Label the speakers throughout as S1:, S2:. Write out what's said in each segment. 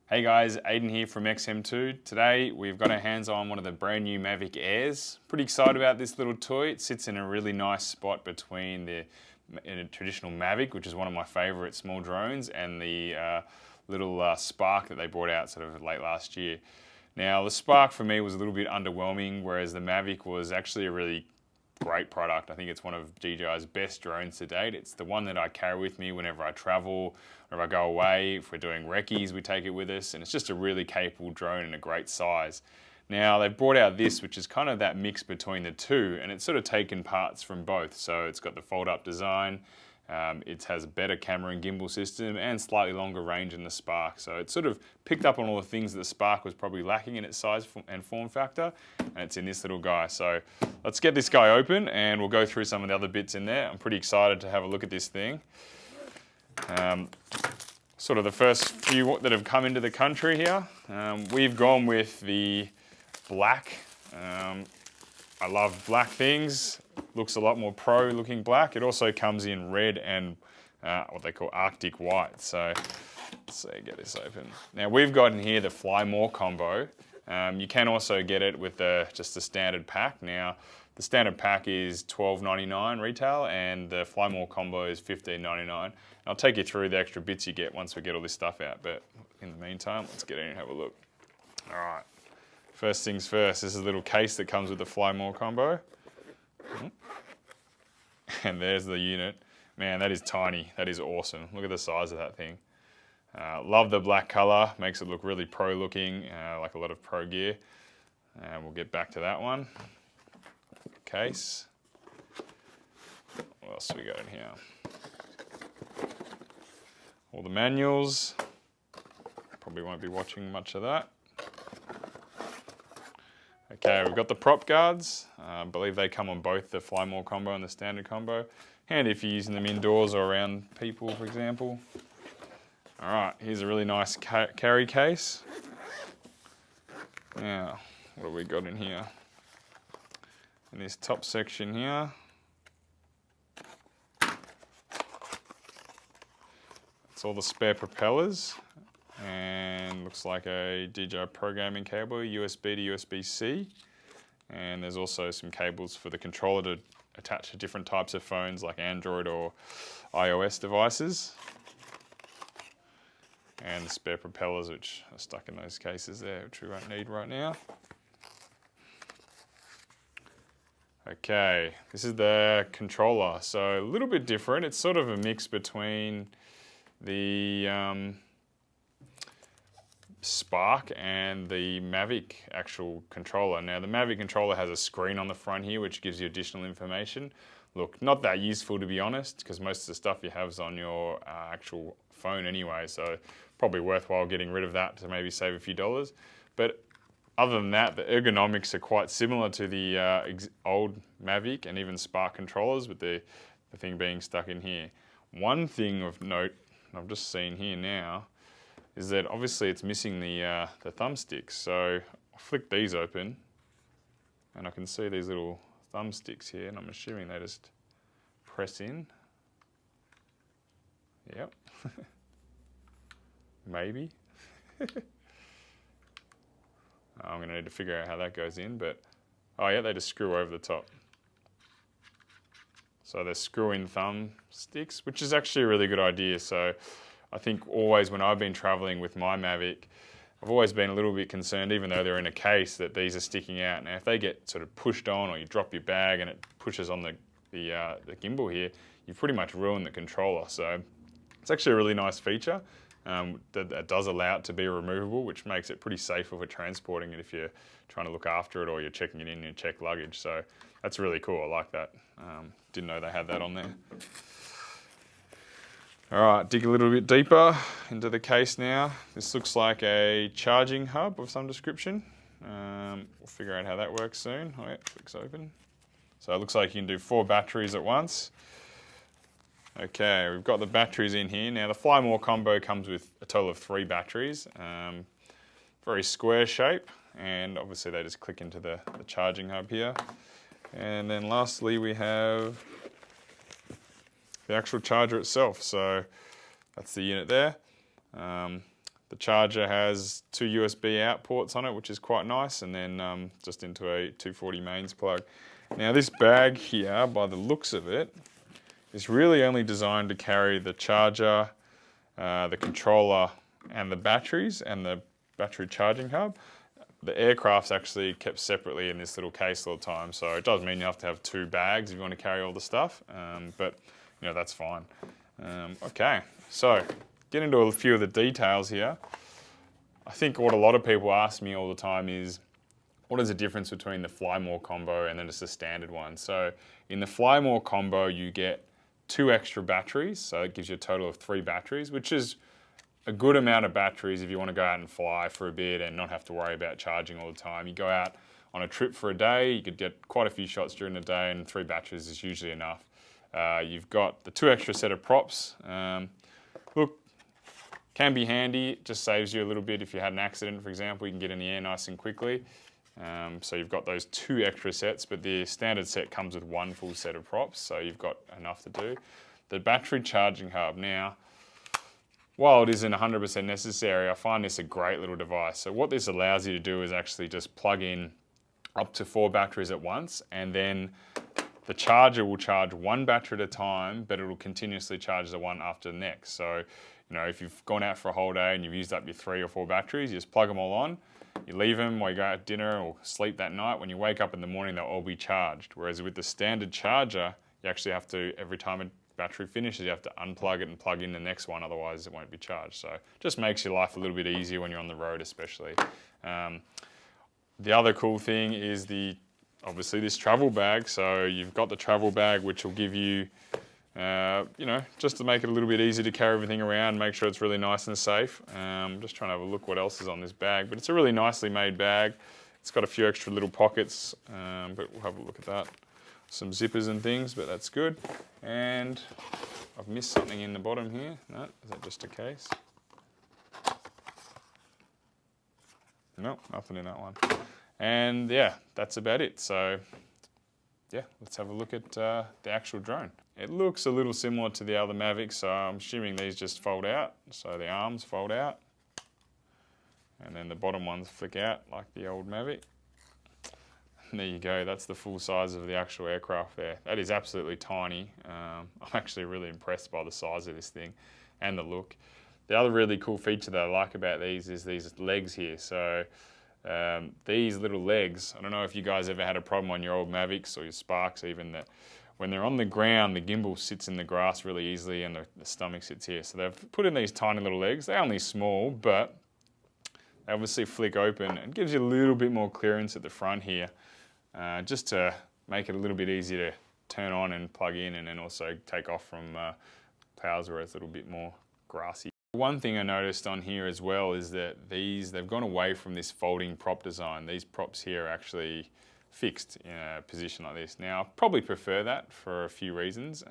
S1: Hey guys, Aidan here from XM2. Today we've got our hands on one of the brand new Mavic Airs. Pretty excited about this little toy. It sits in a really nice spot between the traditional Mavic, which is one of my favourite small drones, and the little Spark that they brought out sort of late last year. Now the Spark for me was a little bit underwhelming, whereas the Mavic was actually a really great product. I think it's one of DJI's best drones to date. It's the one that I carry with me whenever I travel, whenever I go away. If we're doing recce's, we take it with us, and it's just a really capable drone and a great size. Now they've brought out this, which is kind of that mix between the two, and it's sort of taken parts from both. So it's got the fold-up design, it has a better camera and gimbal system, and slightly longer range than the Spark. So it's sort of picked up on all the things that the Spark was probably lacking in its size and form factor, and it's in this little guy. So let's get this guy open and we'll go through some of the other bits in there. I'm pretty excited to have a look at this thing. Sort of the first few that have come into the country here. We've gone with the black. I love black things. Looks a lot more pro looking black. It also comes in red and what they call Arctic white. So let's see, get this open. Now we've got in here the Fly More combo. You can also get it with just the standard pack. Now the standard pack is $12.99 retail and the Fly More combo is $15.99. I'll take you through the extra bits you get once we get all this stuff out, but in the meantime, let's get in and have a look. All right, first things first, this is a little case that comes with the Fly More combo. And there's the unit. Man, that is tiny. That is awesome. Look at the size of that thing. Love the black color. Makes it look really pro looking, like a lot of pro gear. And we'll get back to that one. Case. What else we got in here? All the manuals. Probably won't be watching much of that. Okay, we've got the prop guards. I believe they come on both the Fly More combo and the standard combo. Handy if you're using them indoors or around people, for example. All right, here's a really nice carry case. Now, what have we got in here? In this top section here, it's all the spare propellers, and looks like a DJI programming cable, USB to USB-C. And there's also some cables for the controller to attach to different types of phones like Android or iOS devices. And the spare propellers which are stuck in those cases there, which we won't need right now. Okay, this is the controller. So a little bit different. It's sort of a mix between the Spark and the Mavic actual controller. Now the Mavic controller has a screen on the front here which gives you additional information. Look, not that useful to be honest, because most of the stuff you have is on your actual phone anyway, so probably worthwhile getting rid of that to maybe save a few dollars. But other than that, the ergonomics are quite similar to the old Mavic and even Spark controllers, with the thing being stuck in here. One thing of note, I've just seen here now, is that obviously it's missing the thumbsticks. So I'll flick these open and I can see these little thumbsticks here, and I'm assuming they just press in. Yep. Maybe. I'm going to need to figure out how that goes in, but oh yeah, they just screw over the top. So they're screw-in thumbsticks, which is actually a really good idea. So I think always when I've been traveling with my Mavic, I've always been a little bit concerned, even though they're in a case, that these are sticking out. Now if they get sort of pushed on, or you drop your bag and it pushes on the gimbal here, you've pretty much ruined the controller. So it's actually a really nice feature. That does allow it to be removable, which makes it pretty safe for transporting it if you're trying to look after it or you're checking it in your checked luggage. So that's really cool. I like that. Didn't know they had that on there. All right, dig a little bit deeper into the case now. This looks like a charging hub of some description. We'll figure out how that works soon. Oh yeah, clicks open. So it looks like you can do 4 batteries at once. Okay, we've got the batteries in here. Now the Fly More combo comes with a total of 3 batteries. Very square shape, and obviously they just click into the charging hub here. And then lastly we have the actual charger itself. So that's the unit there. The charger has 2 USB out ports on it, which is quite nice, and then just into a 240 mains plug. Now this bag here, by the looks of it, is really only designed to carry the charger, the controller, and the batteries, and the battery charging hub. The aircraft's actually kept separately in this little case all the time, so it does mean you have to have 2 bags if you want to carry all the stuff, but you know, that's fine. Okay, so get into a few of the details here. I think what a lot of people ask me all the time is, what is the difference between the Fly More combo and then just a standard one? So in the Fly More combo, you get 2 extra batteries, so it gives you a total of 3 batteries, which is a good amount of batteries if you want to go out and fly for a bit and not have to worry about charging all the time. You go out on a trip for a day, you could get quite a few shots during the day, and 3 batteries is usually enough. You've got the 2 extra set of props. Look, can be handy, it just saves you a little bit if you had an accident, for example. You can get in the air nice and quickly. So you've got those 2 extra sets, but the standard set comes with 1 full set of props, so you've got enough to do. The battery charging hub. Now, while it isn't 100% necessary, I find this a great little device. So what this allows you to do is actually just plug in up to 4 batteries at once, and then the charger will charge 1 battery at a time, but it will continuously charge the one after the next. So, you know, if you've gone out for a whole day and you've used up your 3 or 4 batteries, you just plug them all on, you leave them while you go out to dinner or sleep that night. When you wake up in the morning, they'll all be charged. Whereas with the standard charger, you actually have to, every time a battery finishes, you have to unplug it and plug in the next one, otherwise it won't be charged. So just makes your life a little bit easier when you're on the road especially. The other cool thing is obviously this travel bag. So you've got the travel bag, which will give you, you know, just to make it a little bit easier to carry everything around, make sure it's really nice and safe. I'm just trying to have a look what else is on this bag, but it's a really nicely made bag. It's got a few extra little pockets, but we'll have a look at that. Some zippers and things, but that's good. And I've missed something in the bottom here. No, is that just a case? No, nothing in that one. And yeah, that's about it. So yeah, let's have a look at the actual drone. It looks a little similar to the other Mavic, so I'm assuming these just fold out. So the arms fold out, and then the bottom ones flick out like the old Mavic. And there you go, that's the full size of the actual aircraft there. That is absolutely tiny. I'm actually really impressed by the size of this thing and the look. The other really cool feature that I like about these is these legs here. So these little legs, I don't know if you guys ever had a problem on your old Mavics or your Sparks even, that when they're on the ground, the gimbal sits in the grass really easily and the stomach sits here. So they've put in these tiny little legs. They're only small, but they obviously flick open and gives you a little bit more clearance at the front here, just to make it a little bit easier to turn on and plug in, and then also take off from clouds where it's a little bit more grassy. One thing I noticed on here as well is that they've gone away from this folding prop design. These props here are actually fixed in a position like this. Now, I probably prefer that for a few reasons.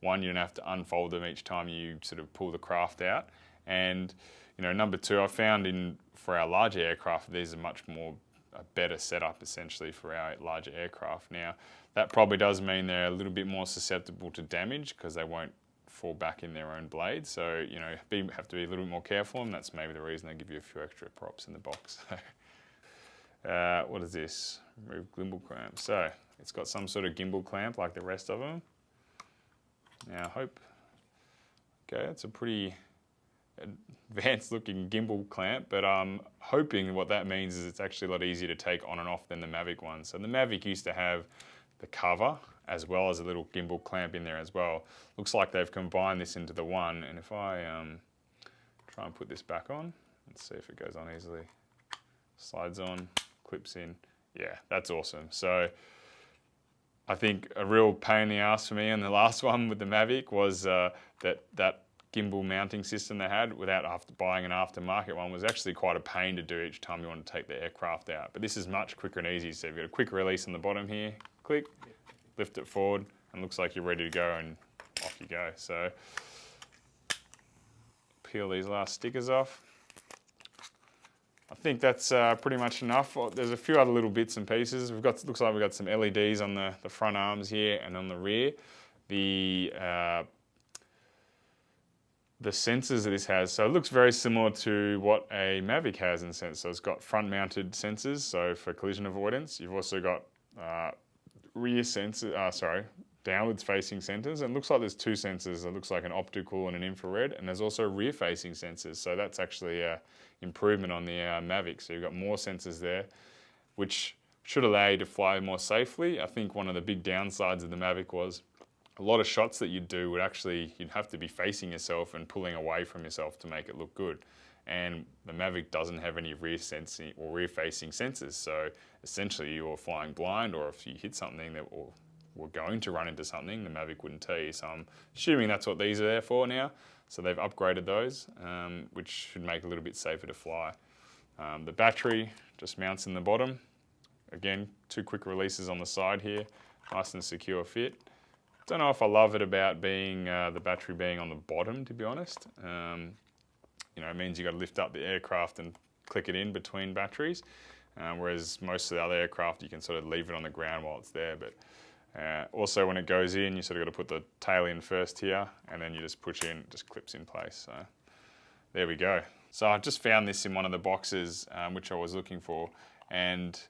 S1: One, you don't have to unfold them each time you sort of pull the craft out. And you know, number 2, I found for our larger aircraft, these are much more a better setup essentially for our larger aircraft. Now, that probably does mean they're a little bit more susceptible to damage because they won't fall back in their own blade. So, you know, have to be a little bit more careful, and that's maybe the reason they give you a few extra props in the box. What is this? Remove gimbal clamp. So it's got some sort of gimbal clamp like the rest of them. Now okay, it's a pretty advanced looking gimbal clamp, but I'm hoping what that means is it's actually a lot easier to take on and off than the Mavic one. So the Mavic used to have the cover as well as a little gimbal clamp in there as well. Looks like they've combined this into the one, and if I try and put this back on, let's see if it goes on easily. Slides on, clips in. Yeah, that's awesome. So I think a real pain in the ass for me on the last one with the Mavic was that gimbal mounting system they had without buying an aftermarket one was actually quite a pain to do each time you want to take the aircraft out. But this is much quicker and easy. So you've got a quick release on the bottom here, click, lift it forward, and looks like you're ready to go, and off you go. So peel these last stickers off. I think that's pretty much enough. There's a few other little bits and pieces. Looks like we've got some LEDs on the front arms here and on the rear. The the sensors that this has. So it looks very similar to what a Mavic has in a sense. So it's got front mounted sensors, so for collision avoidance. You've also got rear sensors, downwards facing sensors. And it looks like there's two sensors. It looks like an optical and an infrared, and there's also rear facing sensors. So that's actually an improvement on the Mavic. So you've got more sensors there, which should allow you to fly more safely. I think one of the big downsides of the Mavic was a lot of shots that you'd do you'd have to be facing yourself and pulling away from yourself to make it look good. And the Mavic doesn't have any rear sensing or rear facing sensors. So essentially you're flying blind, or if you hit something that or were going to run into something, the Mavic wouldn't tell you. So I'm assuming that's what these are there for now. So they've upgraded those, which should make it a little bit safer to fly. The battery just mounts in the bottom. Again, 2 quick releases on the side here, nice and secure fit. Don't know if I love it about being the battery being on the bottom, to be honest. It means you got to lift up the aircraft and click it in between batteries, whereas most of the other aircraft you can sort of leave it on the ground while it's there. But also when it goes in, you sort of got to put the tail in first here, and then you just push in, it just clips in place. So there we go. So I just found this in one of the boxes which I was looking for, and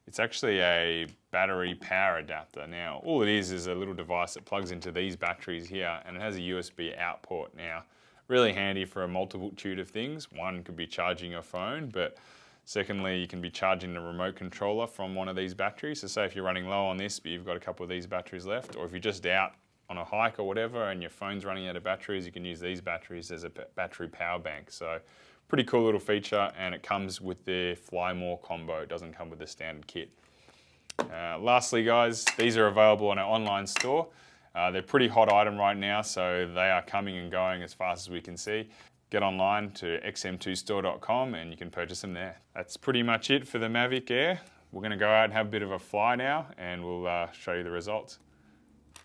S1: it's actually a battery power adapter. Now, all it is a little device that plugs into these batteries here, and it has a USB out port. Now, really handy for a multitude of things. One could be charging your phone, but secondly, you can be charging the remote controller from one of these batteries. So say if you're running low on this, but you've got a couple of these batteries left, or if you're just out on a hike or whatever and your phone's running out of batteries, you can use these batteries as a battery power bank. So pretty cool little feature, and it comes with the Fly More combo. It doesn't come with the standard kit. Lastly, guys, these are available on our online store. They're a pretty hot item right now, so they are coming and going as fast as we can see. Get online to XM2store.com and you can purchase them there. That's pretty much it for the Mavic Air. We're going to go out and have a bit of a fly now, and we'll show you the results.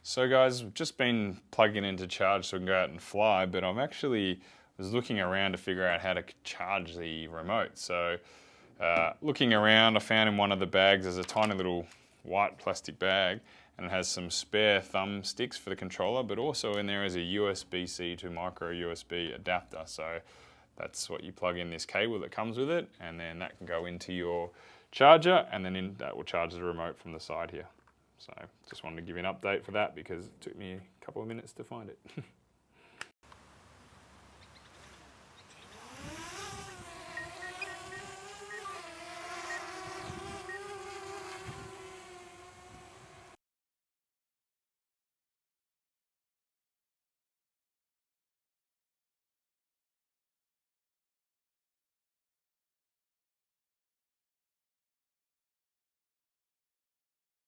S1: So guys, we've just been plugging in to charge so we can go out and fly, but I'm actually was looking around to figure out how to charge the remote. So looking around, I found in one of the bags there's a tiny little white plastic bag, and it has some spare thumb sticks for the controller, but also in there is a USB-C to micro USB adapter. So that's what you plug in, this cable that comes with it, and then that can go into your charger, and then that will charge the remote from the side here. So just wanted to give you an update for that because it took me a couple of minutes to find it.